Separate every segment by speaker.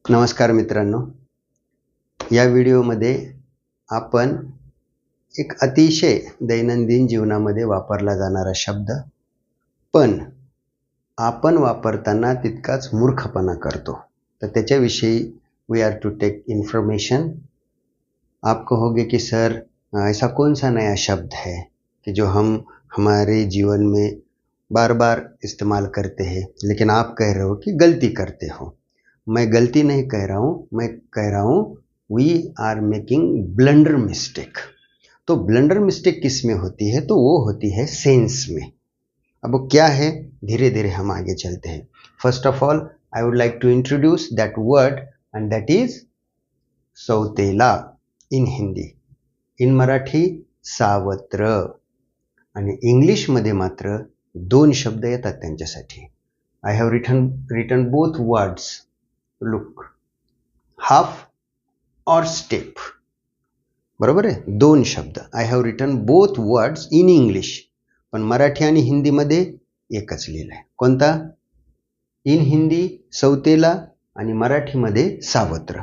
Speaker 1: नमस्कार मित्रांनो, या व्हिडिओमध्ये आपण एक अतिशय दैनंदिन जीवनामध्ये वापरला जाणारा शब्द, पण आपण वापरताना तितकाच मूर्खपणा करतो, तर त्याच्याविषयी we are to take information. आप कहोगे कि सर ऐसा कौन सा नया शब्द है कि जो हम हमारे जीवन में बार बार इस्तेमाल करते हैं, लेकिन आप कह रहे हो कि गलती करते हो। मैं गलती नहीं कह रहा हूँ, मैं कह रहा हूँ we are making blunder mistake. तो ब्लंडर मिस्टेक किस में होती है? तो वो होती है सेंस में। अब वो क्या है, धीरे धीरे हम आगे चलते हैं। First of all I would like to introduce that word and that is सौतेला इन हिंदी, इन मराठी सावत्र, आणि इंग्लिशमध्ये मात्र दोन शब्द येतात त्यांच्यासाठी। I have written both words, look, half और स्टेप, बरोबर आहे, दोन शब्द। I have written both words in English, पण मराठी आणि हिंदीमध्ये एकच लिहिलंय। कोणता? इन हिंदी सौतेला आणि मराठीमध्ये सावत्र।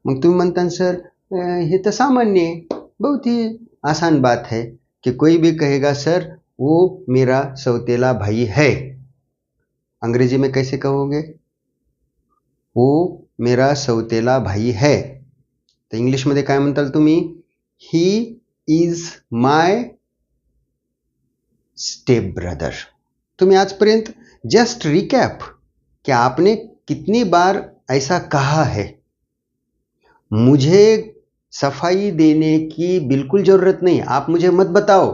Speaker 1: मग तुम्ही म्हणता सर हे तर सामान्य है, बहुत ही आसान बात है कि कोई भी कहेगा सर वो मेरा सौतेला भाई है। अंग्रेजी में कैसे कहोगे? वो मेरा सौतेला भाई है। तर इंग्लिशमध्ये काय म्हणताल तुम्ही? He is my step brother. तुम्ही आजपर्यंत जस्ट रिकैप कि आपने कितनी बार ऐसा कहा है। मुझे सफाई देने की बिल्कुल जरूरत नहीं। आप मुझे मत बताओ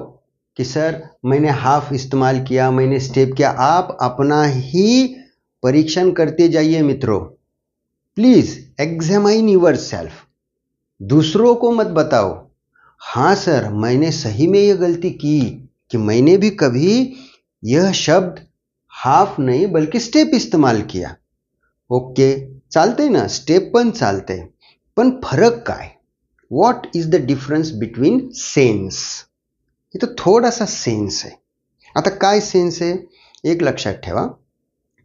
Speaker 1: कि सर मैंने हाफ इस्तेमाल किया, मैंने स्टेप किया। आप अपना ही परीक्षण करते जाइए मित्रों। प्लीज एग्जामाइन यूर सेल्फ, दूसरों को मत बताओ। हाँ सर मैंने सही में यह गलती की कि मैंने भी कभी यह शब्द हाफ नहीं बल्कि स्टेप इस्तेमाल किया। ओके, चालते ना, स्टेप पण चालते, पण फरक काय? What is the difference between sense? हे तो थोडासा सेन्स आहे। आता काय सेन्स आहे एक लक्षात ठेवा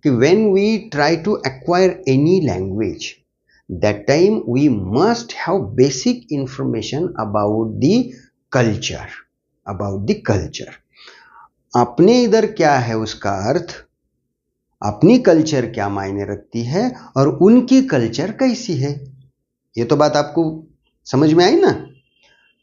Speaker 1: कि when we try to acquire any language, that time we must have basic information about the culture, अपने इधर क्या है उसका अर्थ, अपनी कल्चर क्या मायने रखती है और उनकी कल्चर कैसी है। ये तो बात आपको समझ में आई ना।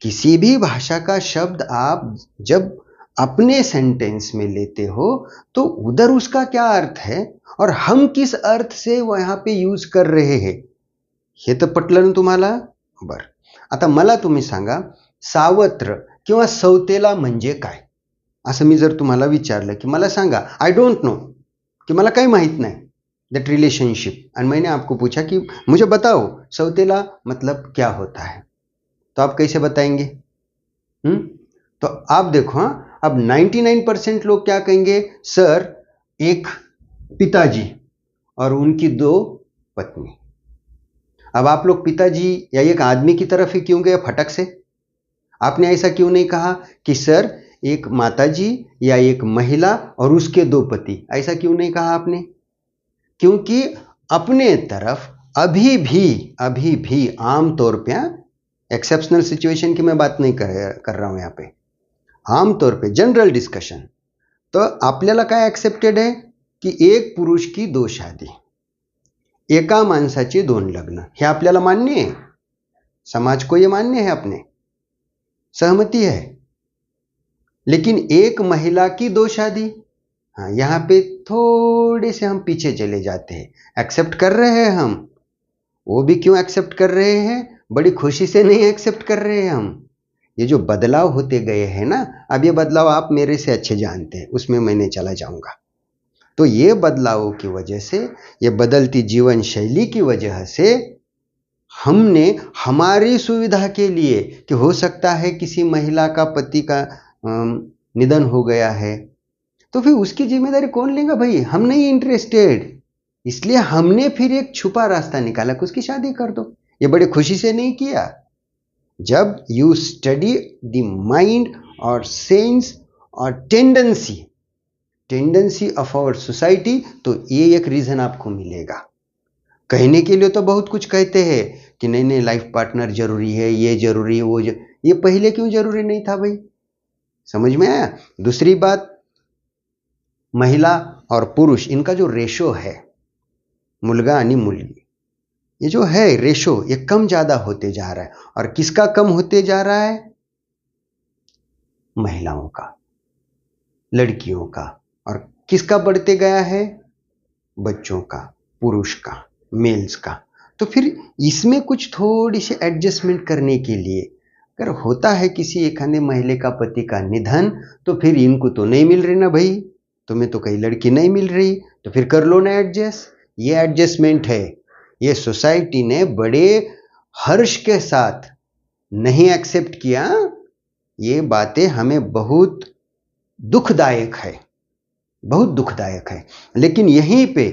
Speaker 1: किसी भी भाषा का शब्द आप जब अपने सेंटेंस में लेते हो तो उधर उसका क्या अर्थ है और हम किस अर्थ से वहां पे यूज कर रहे हैं, हे तर पटलं ना तुम्हाला? बर, आता मला तुम्ही सांगा सावत्र किंवा सौतेला म्हणजे काय, असं मी जर तुम्हाला विचारलं की मला सांगा, आई डोंट नो, कि मला काही माहित नहीं दैट रिलेशनशिप, एंड मैंने आपको पूछा कि मुझे बताओ सौतेला मतलब क्या होता है, तो आप कैसे बताएंगे? तो आप देखो, हाँ, अब 99% लोग क्या कहेंगे? सर एक पिताजी और उनकी दो पत्नी। अब आप लोग पिताजी या एक आदमी की तरफ ही क्यों गए फटक से? आपने ऐसा क्यों नहीं कहा कि सर एक माताजी या एक महिला और उसके दो पति? ऐसा क्यों नहीं कहा आपने? क्योंकि अपने तरफ अभी भी आम तौर पे, एक्सेप्शनल सिचुएशन की मैं बात नहीं कर रहा हूं यहाँ पे, आम तौर पे जनरल डिस्कशन, तो आपल्याला काय एक्सेप्टेड है कि एक पुरुष की दो शादी, एका माणसाची दोन लग्न, हे आपल्याला मान्य है, समाज को ये मान्य है, अपने सहमति है। लेकिन एक महिला की दो शादी, हाँ, यहाँ पे थोड़े से हम पीछे चले जाते हैं। एक्सेप्ट कर रहे हैं हम, वो भी क्यों एक्सेप्ट कर रहे हैं? बड़ी खुशी से नहीं एक्सेप्ट कर रहे हैं हम। ये जो बदलाव होते गए हैं ना, अब ये बदलाव आप मेरे से अच्छे जानते हैं, उसमें मैं नहीं चला जाऊंगा। तो ये बदलावों की वजह से, ये बदलती जीवन शैली की वजह से हमने हमारी सुविधा के लिए, कि हो सकता है किसी महिला का पति का निधन हो गया है, तो फिर उसकी जिम्मेदारी कौन लेगा भाई? हम नहीं इंटरेस्टेड, इसलिए हमने फिर एक छुपा रास्ता निकाला कि उसकी शादी कर दो। ये बड़े खुशी से नहीं किया। जब यू स्टडी द माइंड और सेंस और टेंडेंसी ऑफ आवर सोसाइटी, तो ये एक रीजन आपको मिलेगा। कहने के लिए तो बहुत कुछ कहते हैं कि नहीं नहीं लाइफ पार्टनर जरूरी है, ये जरूरी है, ये पहले क्यों जरूरी नहीं था भाई? समझ में आया? दूसरी बात, महिला और पुरुष इनका जो रेशो है, मुलगा आणि मुलगी, ये जो है रेशो, ये कम ज्यादा होते जा रहा है। और किसका कम होते जा रहा है? महिलाओं का, लड़कियों का। और किसका बढ़ते गया है? बच्चों का, पुरुष का, मेल्स का। तो फिर इसमें कुछ थोड़ी सी एडजस्टमेंट करने के लिए अगर होता है किसी एक अन्य महिला का पति का निधन, तो फिर इनको तो नहीं मिल रही ना भाई, तुम्हें तो कहीं लड़की नहीं मिल रही, तो फिर कर लो ना एडजस्ट। ये एडजस्टमेंट है, ये सोसाइटी ने बड़े हर्ष के साथ नहीं एक्सेप्ट किया। ये बातें हमें बहुत दुखदायक है, बहुत दुखदायक है। लेकिन यहीं पे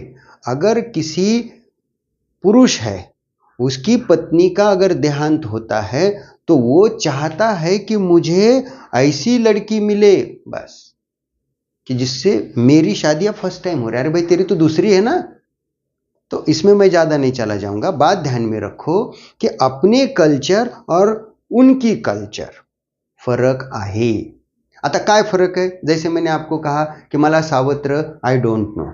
Speaker 1: अगर किसी पुरुष है, उसकी पत्नी का अगर देहांत होता है, तो वो चाहता है कि मुझे ऐसी लड़की मिले बस, कि जिससे मेरी शादी अब फर्स्ट टाइम हो रहा है। अरे भाई तेरी तो दूसरी है ना। तो इसमें मैं ज्यादा नहीं चला जाऊंगा। बात ध्यान में रखो कि अपने कल्चर और उनकी कल्चर फरक आहे। आता काय फरक है? जैसे मैंने आपको कहा कि मला सावत्र आई डोंट नो,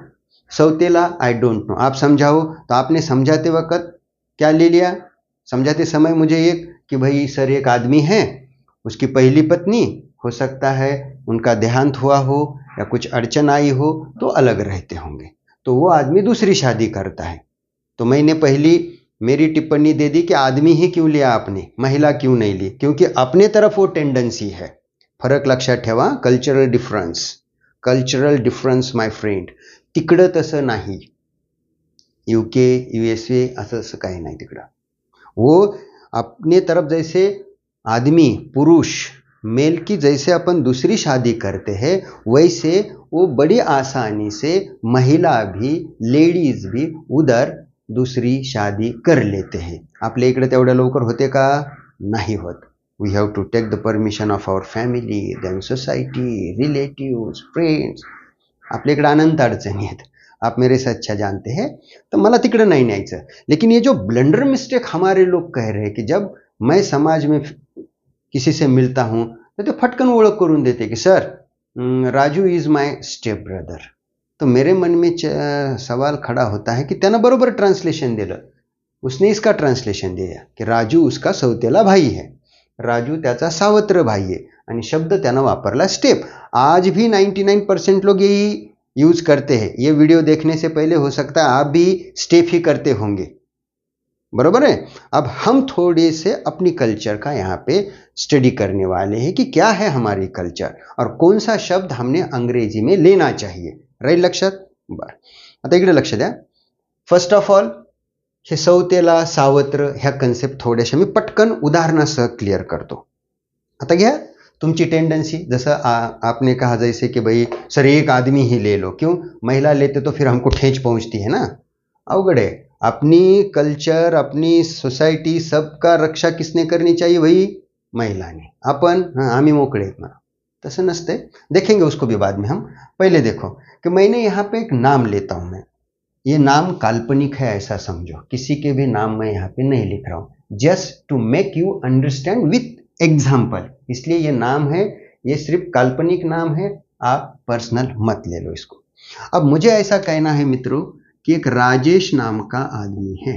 Speaker 1: सौतेला आई डोंट नो। आप समझाओ, तो आपने समझाते वक्त क्या ले लिया? समझाते समय मुझे एक कि भाई सर एक आदमी है, उसकी पहली पत्नी, हो सकता है उनका देहांत हुआ हो या कुछ अड़चन आई हो तो अलग रहते होंगे, तो वो आदमी दूसरी शादी करता है। तो मैंने पहली मेरी टिप्पणी दे दी कि आदमी ही क्यों लिया आपने, महिला क्यों नहीं ली? क्योंकि अपने तरफ वो टेंडेंसी है। फरक लक्षात ठेवा, cultural difference, cultural difference my friend. तिकडं तसं नाही, यूके यूएसए असं काही नाही तिकडं। वो अपने तरफ जैसे आदमी, पुरुष, मेल की जैसे अपन दूसरी शादी करते हैं, वैसे वो बड़ी आसानी से महिला भी, लेडीज भी उधर दूसरी शादी कर लेते हैं। आपल्या इकडे तेवढ्या लवकर होते का? नाही होत। We have to take the permission of our family, then society, relatives, friends. आपल्या इकडे अनंत अडचणी आहेत, आप मेरे से अच्छा जानते हैं। तो मला तिकडे नाही न्यायचं। लेकिन ये जो ब्लंडर मिस्टेक हमारे लोग कह रहे हैं कि जब मैं समाज में किसी से मिलता हूं तो ते फटकन ओळख करून देते कि sir Raju is my step brother. तो मेरे मन में सवाल खड़ा होता है कि त्यानं बरोबर ट्रांसलेशन दिलं, उसने इसका ट्रांसलेशन दिया कि राजू उसका सौतेला भाई है, राजू त्याचा सावत्र भाई है, आणि शब्द त्यानं वापरला स्टेप। आज भी 99% लोग यही यूज करते हैं। ये वीडियो देखने से पहले हो सकता है आप भी स्टेप ही करते होंगे, बरोबर है? अब हम थोड़े से अपनी कल्चर का यहाँ पे स्टडी करने वाले हैं कि क्या है हमारी कल्चर और कौन सा शब्द हमने अंग्रेजी में लेना चाहिए। राईट लक्षात? बरं, आता इकडे लक्ष द्या। फर्स्ट ऑफ ऑल हे सौतेला, सावत्र ह्या कन्सेप्ट थोड्याशा मी पटकन उदाहरणासह क्लियर करतो। आता घ्या तुमची टेंडेंसी, जैसा आपने कहा जैसे कि भाई सर एक आदमी ही ले लो, क्यों? महिला लेते तो फिर हमको ठेच पहुंचती है ना। अवघड है। अपनी कल्चर, अपनी सोसाइटी, सबका रक्षा किसने करनी चाहिए भाई? महिलाने। अपन आम्ही मोकळे ना, तसं नसते। देखेंगे उसको भी बाद में हम। पहले देखो कि मैंने यहाँ पे एक नाम लेता हूं मैं, ये नाम काल्पनिक है ऐसा समझो, किसी के भी नाम मैं यहाँ पे नहीं लिख रहा हूं, just to make you understand with example. इसलिए ये नाम है, ये सिर्फ काल्पनिक नाम है, आप पर्सनल मत ले लो इसको। अब मुझे ऐसा कहना है मित्रों कि एक राजेश नाम का आदमी है।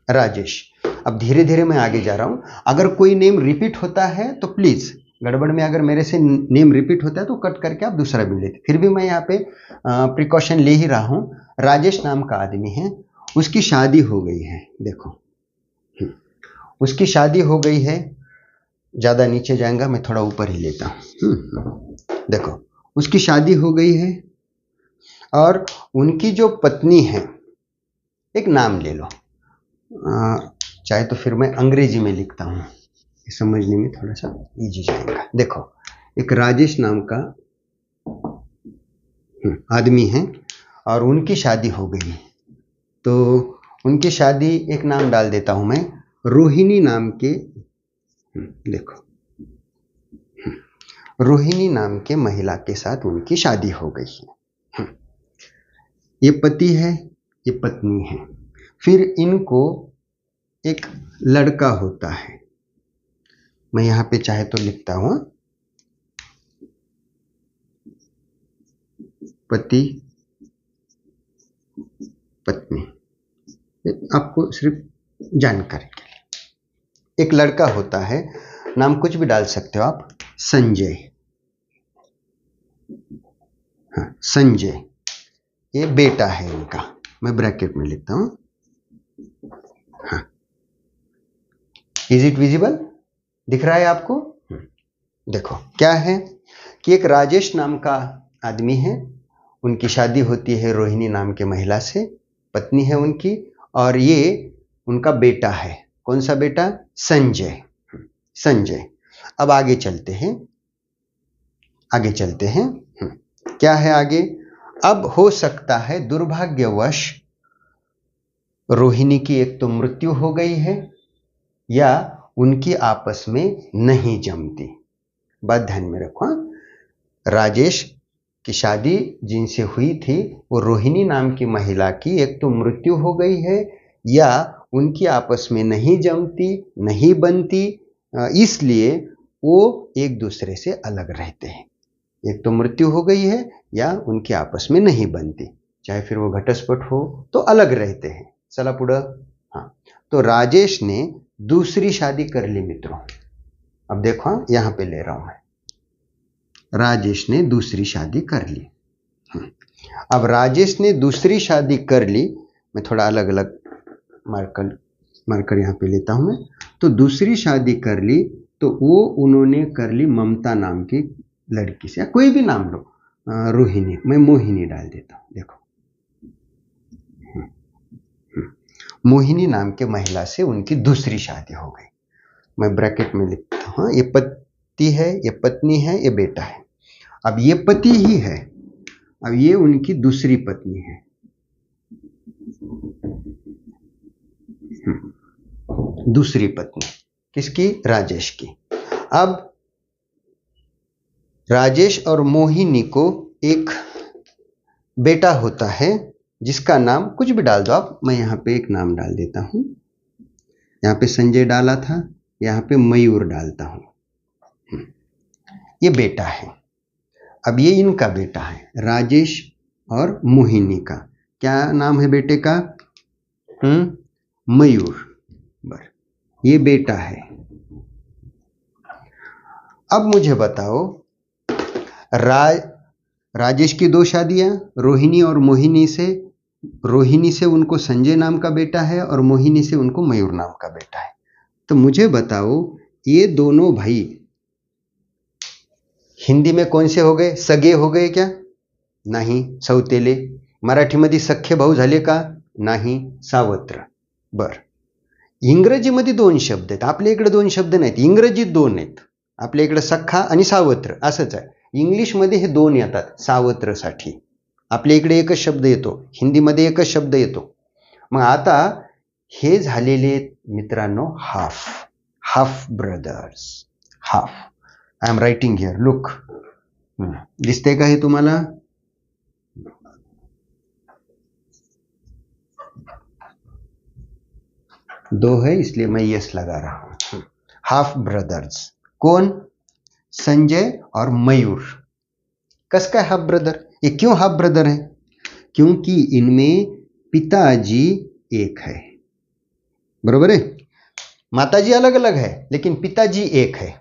Speaker 1: राजेश। अब धीरे धीरे मैं आगे जा रहा हूं। अगर कोई नेम रिपीट होता है तो प्लीज, गड़बड़ में अगर मेरे से नेम रिपीट होता है तो कट करके आप दूसरा भी लेते। फिर भी मैं यहाँ पे प्रिकॉशन ले ही रहा हूं। राजेश नाम का आदमी है, उसकी शादी हो गई है। देखो उसकी शादी हो गई है। ज्यादा नीचे जाएगा, मैं थोड़ा ऊपर ही लेता हूं। देखो उसकी शादी हो गई है और उनकी जो पत्नी है, एक नाम ले लो, चाहे तो फिर मैं अंग्रेजी में लिखता हूं, समझने में थोड़ा सा इजी जाएगा। देखो एक राजेश नाम का आदमी है और उनकी शादी हो गई, तो उनकी शादी, एक नाम डाल देता हूं मैं, रोहिणी नाम के, देखो रोहिणी नाम के महिला के साथ उनकी शादी हो गई है। ये पति है, ये पत्नी है। फिर इनको एक लड़का होता है, मैं यहां पे चाहे तो लिखता हूं, पति पत्नी, आपको सिर्फ जानकारी के लिए। एक लड़का होता है, नाम कुछ भी डाल सकते हो आप, संजय। हाँ, संजय। ये बेटा है इनका, मैं ब्रैकेट में लिखता हूं। हाँ, इज इट विजिबल? दिख रहा है आपको? देखो क्या है कि एक राजेश नाम का आदमी है, उनकी शादी होती है रोहिणी नाम के महिला से, पत्नी है उनकी, और ये उनका बेटा है। कौन सा बेटा? संजय। संजय। अब आगे चलते हैं, आगे चलते हैं। क्या है आगे? अब हो सकता है दुर्भाग्यवश रोहिणी की एक तो मृत्यु हो गई है, या उनकी आपस में नहीं जमती। बात ध्यान में रखो, राजेश की शादी जिनसे हुई थी वो रोहिणी नाम की महिला की एक तो मृत्यु हो गई है, या उनकी आपस में नहीं जमती, नहीं बनती, इसलिए वो एक दूसरे से अलग रहते हैं। एक तो मृत्यु हो गई है या उनकी आपस में नहीं बनती, चाहे फिर वो घटस्फोट हो, तो अलग रहते हैं। चला पुढं। हाँ, तो राजेश ने दूसरी शादी कर ली मित्रों। अब देखो यहां पे ले रहा हूं मैं, राजेश ने दूसरी शादी कर ली। अब राजेश ने दूसरी शादी कर ली, मैं थोड़ा अलग अलग मार्कर यहां पे लेता हूं मैं। तो दूसरी शादी कर ली, तो वो उन्होंने कर ली ममता नाम की लड़की से, या कोई भी नाम लो, रोहिणी, मैं मोहिनी डाल देता हूं। देखो मोहिनी नाम के महिला से उनकी दूसरी शादी हो गई। मैं ब्रैकेट में लिखता हूं, ये पति है, ये पत्नी है, ये बेटा है। अब ये पति ही है, अब ये उनकी दूसरी पत्नी है। दूसरी पत्नी किसकी? राजेश की। अब राजेश और मोहिनी को एक बेटा होता है, जिसका नाम कुछ भी डाल दो आप, मैं यहां पे एक नाम डाल देता हूं। यहां पे संजय डाला था, यहां पे मयूर डालता हूं। ये बेटा है। अब ये इनका बेटा है, राजेश और मोहिनी का क्या नाम है बेटे का? मयूर। बर, ये बेटा है। अब मुझे बताओ, राजेश की दो शादियां, रोहिणी और मोहिनी से। रोहिणी से उनको संजय नाम का बेटा है और मोहिनी से उनको मयूर नाम का बेटा है। तो मुझे बताओ, ये दोनों भाई हिंदी में कौन से हो गए? सगे हो गए क्या? नाही, सौतेले। मराठीमध्ये सख्खे भाऊ झाले का? नाही, सावत्र। बर, इंग्रजीमध्ये दोन शब्द आहेत, आपल्या इकडे दोन शब्द नाहीत, इंग्रजीत दोन आहेत। आपल्या इकडे सख्खा आणि सावत्र असंच आहे, इंग्लिशमध्ये हे दोन येतात सावत्रसाठी। आपल्या इकडे एकच शब्द येतो, हिंदीमध्ये एकच शब्द येतो। मग आता हे झालेले मित्रांनो half, half brothers, half. I am writing here, look, दिसते का हे तुम्हाला? दो है इसलिए मैं यस लगा रहा हूं। हाफ ब्रदर्स कौन? संजय और मयूर। कस का हाफ ब्रदर? ये क्यों हाफ ब्रदर है? क्योंकि इनमें पिताजी एक है, बरोबर है? माताजी अलग अलग है लेकिन पिताजी एक है।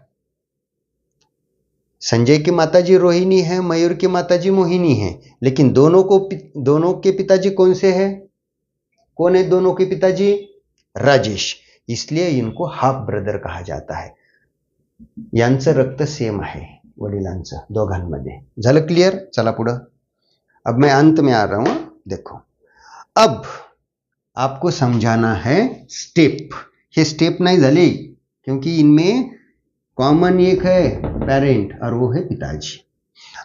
Speaker 1: संजय की माताजी रोहिणी है, मयूर की माताजी मोहिनी है, लेकिन दोनों के पिताजी कौन से हैं? कौन है दोनों के पिताजी? राजेश। इसलिए इनको हाफ ब्रदर कहा जाता है। यांचं रक्त सेम आहे वडिलांचं, दोघांमध्ये। झालं क्लियर? चला पुढं। अब मैं अंत में आ रहा हूं, देखो अब आपको समझाना है स्टेप। ये स्टेप नहीं झाले क्योंकि इनमें कॉमन एक है पेरेंट और वो है पिताजी।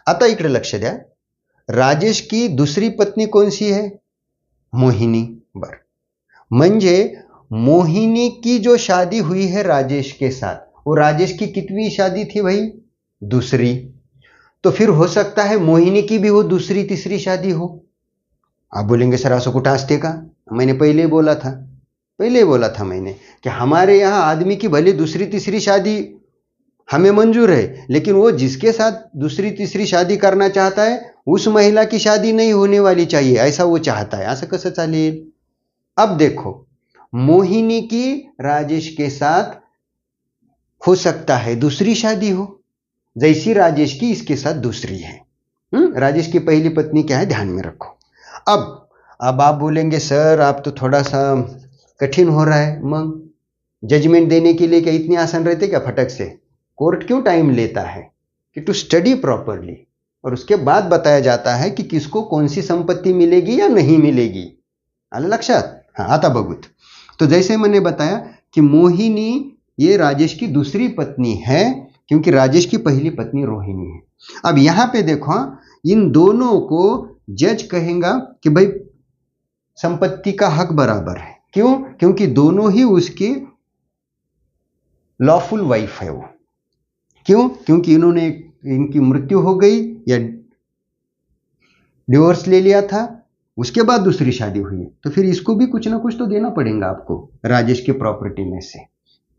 Speaker 1: आता इकडे लक्ष द्या, राजेश की दूसरी पत्नी कौन सी है? मोहिनी। बर, म्हणजे मोहिनी की जो शादी हुई है राजेश के साथ, वो राजेश की कितनी शादी थी भाई? दूसरी। तो फिर हो सकता है मोहिनी की भी वो दूसरी तीसरी शादी हो। आप बोलेंगे सर असं कुठं असते का? मैंने पहले ही बोला था मैंने कि हमारे यहाँ आदमी की भले दूसरी तीसरी शादी हमें मंजूर है, लेकिन वो जिसके साथ दूसरी तीसरी शादी करना चाहता है उस महिला की शादी नहीं होने वाली चाहिए, ऐसा वो चाहता है. असं कसं चालेल? अब देखो, मोहिनी की राजेश के साथ हो सकता है दूसरी शादी हो, जैसी राजेश की इसके साथ दूसरी है. राजेश की पहली पत्नी क्या है, ध्यान में रखो. अब आप बोलेंगे सर आप तो थोड़ा सा कठिन हो रहा है. मग जजमेंट देने के लिए क्या इतनी आसान रहते क्या फटक से? कोर्ट क्यों टाइम लेता है कि टू स्टडी प्रॉपरली, और उसके बाद बताया जाता है कि किसको कौन सी संपत्ति मिलेगी या नहीं मिलेगी. आलं लक्षात? हाँ, आता बघूत. तो जैसे मैंने बताया कि मोहिनी ये राजेश की दूसरी पत्नी है, क्योंकि राजेश की पहली पत्नी रोहिणी है. अब यहां पे देखो, इन दोनों को जज कहेगा कि भाई संपत्ति का हक बराबर है. क्यों? क्योंकि दोनों ही उसकी लॉफुल वाइफ है वो. क्यों? क्योंकि इनकी मृत्यु हो गई या डिवोर्स ले लिया था, उसके बाद दूसरी शादी हुई है, तो फिर इसको भी कुछ ना कुछ तो देना पड़ेगा आपको राजेश की प्रॉपर्टी में से.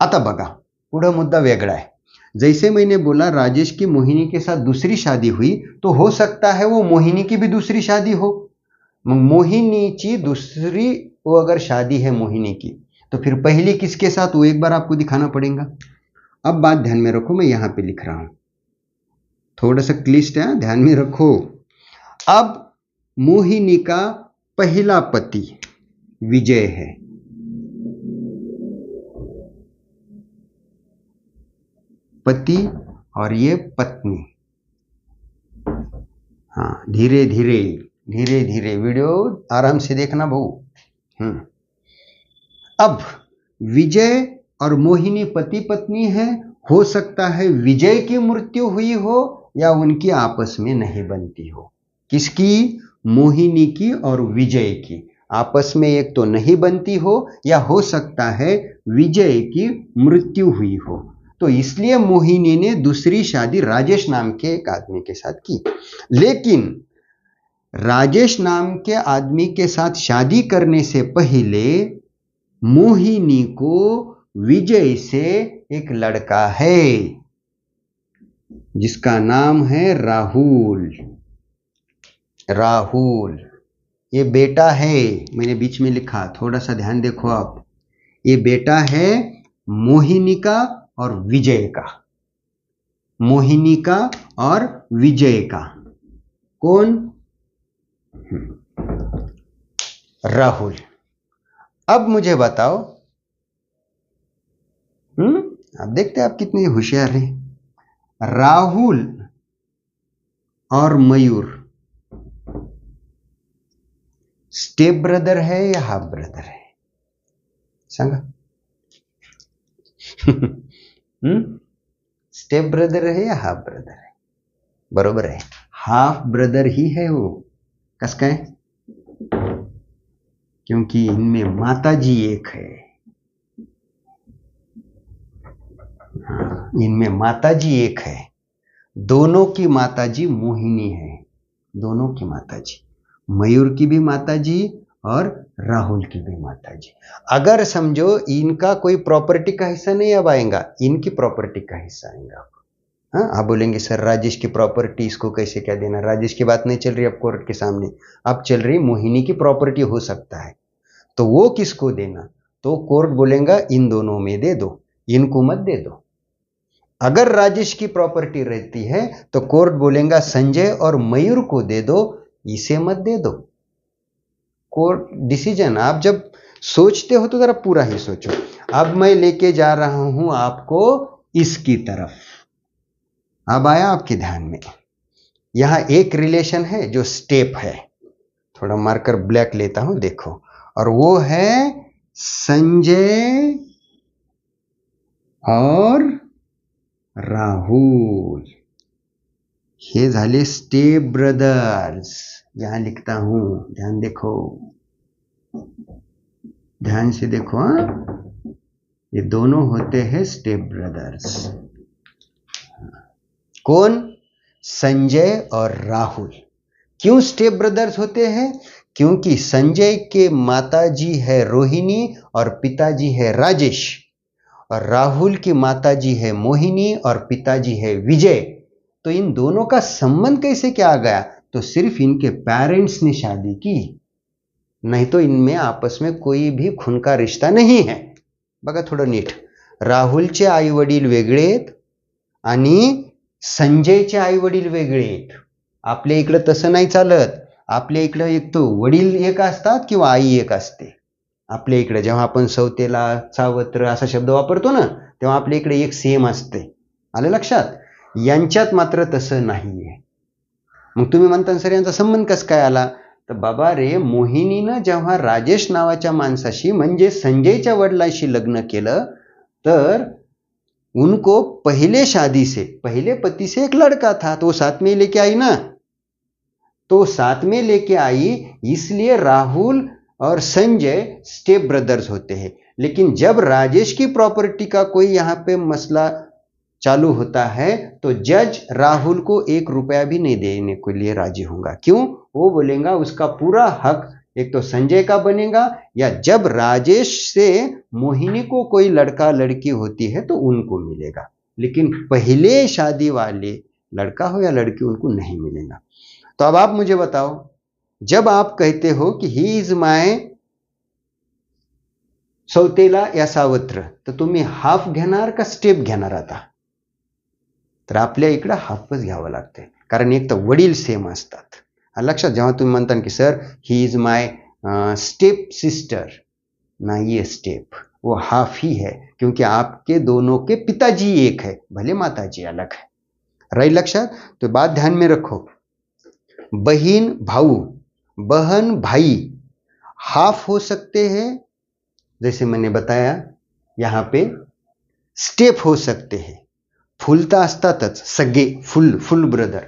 Speaker 1: आता बघा, पुढं मुद्दा वेगळा है. जैसे मैंने बोला राजेश की मोहिनी के साथ दूसरी शादी हुई, तो हो सकता है वो मोहिनी की भी दूसरी शादी हो. मोहिनी की दूसरी वो अगर शादी है मोहिनी की, तो फिर पहली किसके साथ वो एक बार आपको दिखाना पड़ेगा. अब बात ध्यान में रखो, मैं यहां पे लिख रहा हूं, थोड़ा सा क्लिष्ट है, ध्यान में रखो. अब मोहिनी का पहला पति विजय है. पति और ये पत्नी. हाँ, धीरे धीरे वीडियो आराम से देखना भाऊ. अब विजय और मोहिनी पति पत्नी है. हो सकता है विजय की मृत्यु हुई हो या उनकी आपस में नहीं बनती हो. किसकी? मोहिनी की और विजय की आपस में एक तो नहीं बनती हो, या हो सकता है विजय की मृत्यु हुई हो. तो इसलिए मोहिनी ने दूसरी शादी राजेश नाम के एक आदमी के साथ की. लेकिन राजेश नाम के आदमी के साथ शादी करने से पहले मोहिनी को विजय से एक लड़का है जिसका नाम है राहुल. ये बेटा है, मैंने बीच में लिखा, थोड़ा सा ध्यान देखो आप. ये बेटा है मोहिनी का और विजय का. मोहिनी का और विजय का. कौन? राहुल. अब मुझे बताओ, आप देखते हैं आप कितने होशियार हैं. राहुल और मयूर स्टेप ब्रदर है या हाफ ब्रदर है? सांगा. स्टेप ब्रदर है या हाफ ब्रदर है? बरोबर आहे, हाफ ब्रदर ही है वो. कस काय? क्योंकि इनमें माताजी एक है. इनमें माताजी एक है. दोनों की माताजी मोहिनी है. दोनों की माताजी, मयूर की भी माताजी और राहुल की भी माताजी. अगर समझो इनका कोई प्रॉपर्टी का हिस्सा नहीं अब आएगा, इनकी प्रॉपर्टी का हिस्सा आएगा. हाँ, आप बोलेंगे सर राजेश की प्रॉपर्टी इसको कैसे क्या देना? राजेश की बात नहीं चल रही अब कोर्ट के सामने, अब चल रही मोहिनी की प्रॉपर्टी हो सकता है, तो वो किसको देना? तो कोर्ट बोलेगा इन दोनों में दे दो, इनको मत दे दो. अगर राजेश की प्रॉपर्टी रहती है तो कोर्ट बोलेगा संजय और मयूर को दे दो, इसे मत दे दो. Court decision. आप जब सोचते हो तो जरा पूरा ही सोचो. अब मैं लेके जा रहा हूं आपको इसकी तरफ. अब आया आपके ध्यान में, यहां एक रिलेशन है जो स्टेप है. थोड़ा मार्कर ब्लैक लेता हूं, देखो, और वो है संजय और राहुल. हे झाले स्टेप ब्रदर्स. यहां लिखता हूं, ध्यान देखो, ध्यान से देखो. हाँ, ये दोनों होते हैं स्टेप ब्रदर्स. कौन? संजय और राहुल. क्यों स्टेप ब्रदर्स होते हैं? क्योंकि संजय के माताजी है रोहिणी और पिताजी है राजेश, और राहुल की माताजी है मोहिनी और पिताजी है विजय। तो इन दोनों का संबंध कैसे क्या आ गया? तो सिर्फ इनके पेरेंट्स ने शादी की, नहीं तो इनमें आपस में कोई भी खून का रिश्ता नहीं है। बघा थोडं नीट, राहुलचे आई वडील वेगळे आहेत आणि संजयचे आई वडील वेगळे आहेत. आपल्या इकडं तसं नाही चालत. आपल्या इकडं एक तो वडील एक असतात किंवा आई एक असते. आपल्या इकडे जेव्हा आपण सौतेला सावत्र असा शब्द वापरतो ना, तेव्हा आपल्या इकडे एक सेम असते. आलं लक्षात? यांच्यात मात्र तसं नाहीये. मग तुम्ही म्हणता सर यांचा संबंध कस काय आला? तर बाबा रे, मोहिनीनं जेव्हा राजेश नावाच्या माणसाशी म्हणजे संजयच्या वडिलांशी लग्न केलं, तर उनको पहले शादी से, पहले पति से एक लड़का था, तो साथ में लेके आई ना, तो साथ में लेके आई, इसलिए राहुल और संजय स्टेप ब्रदर्स होते हैं। लेकिन जब राजेश की प्रॉपर्टी का कोई यहाँ पे मसला चालू होता है तो जज राहुल को 1 रुपया भी नहीं देने के लिए राजी होगा। क्यों? वो बोलेगा उसका पूरा हक एक तो संजय का बनेगा, या जब राजेश से मोहिनी को कोई लड़का लड़की होती है तो उनको मिलेगा, लेकिन पहले शादी वाले लड़का हो या लड़की उनको नहीं मिलेगा। तो अब आप मुझे बताओ, जब आप कहते हो कि ही इज माय सौतेला या सावत्र, तर तुम्ही हाफ घेणार का स्टेप घेणार? आता तर आपल्या इकडं हाफच घ्यावं लागते, कारण एक तर वडील सेम असतात. लक्षात, जेव्हा तुम्ही म्हणता कि sir he is my step sister, नहीं ये स्टेप, वो हाफ ही है, क्योंकि आपके दोनों के पिताजी एक है, भले माताजी अलग है. रही लक्षात? तो बात ध्यान में रखो. बहन भाऊ, बहन भाई हाफ हो सकते हैं, जैसे मैंने बताया यहाँ पे स्टेप हो सकते हैं. फुलता असतातच सगळे, फुल ब्रदर.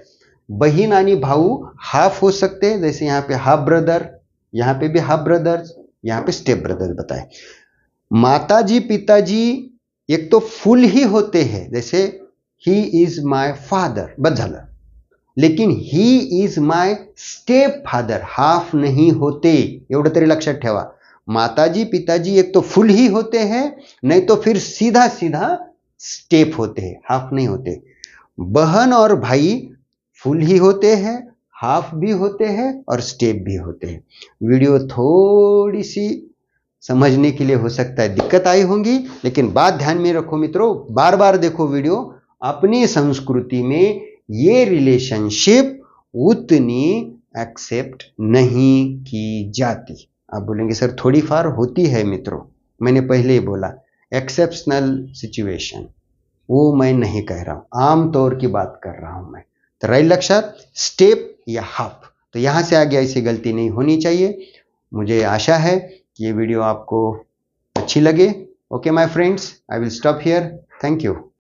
Speaker 1: बहन आणि भाऊ हाफ हो सकते हैं, जैसे यहाँ पे हाफ ब्रदर, यहाँ पे भी हाफ ब्रदर्स, यहाँ पे स्टेप ब्रदर्स बताए. माताजी पिताजी एक तो फुल ही होते हैं, जैसे ही इज माय फादर, बस झालं. लेकिन he is my step father half नहीं होते, एवढं तरी लक्षात ठेवा. माताजी पिताजी एक तो फुल ही होते हैं, नहीं तो फिर सीधा सीधा स्टेप होते हैं, हाफ नहीं होते. बहन और भाई फुल ही होते हैं, हाफ भी होते हैं और स्टेप भी होते हैं. वीडियो थोड़ी सी समझने के लिए हो सकता है दिक्कत आई होंगी, लेकिन बात ध्यान में रखो मित्रों, बार बार देखो वीडियो. अपनी संस्कृति में ये रिलेशनशिप उतनी एक्सेप्ट नहीं की जाती. आप बोलेंगे सर थोड़ी फार होती है मित्रों, मैंने पहले ही बोला एक्सेप्शनल सिचुएशन, वो मैं नहीं कह रहा हूं, आम तौर की बात कर रहा हूं मैं. तो रही लक्षात, स्टेप या हाफ, तो यहां से आगे ऐसी गलती नहीं होनी चाहिए. मुझे आशा है कि ये वीडियो आपको अच्छी लगे. Okay my friends, I will stop here. Thank you.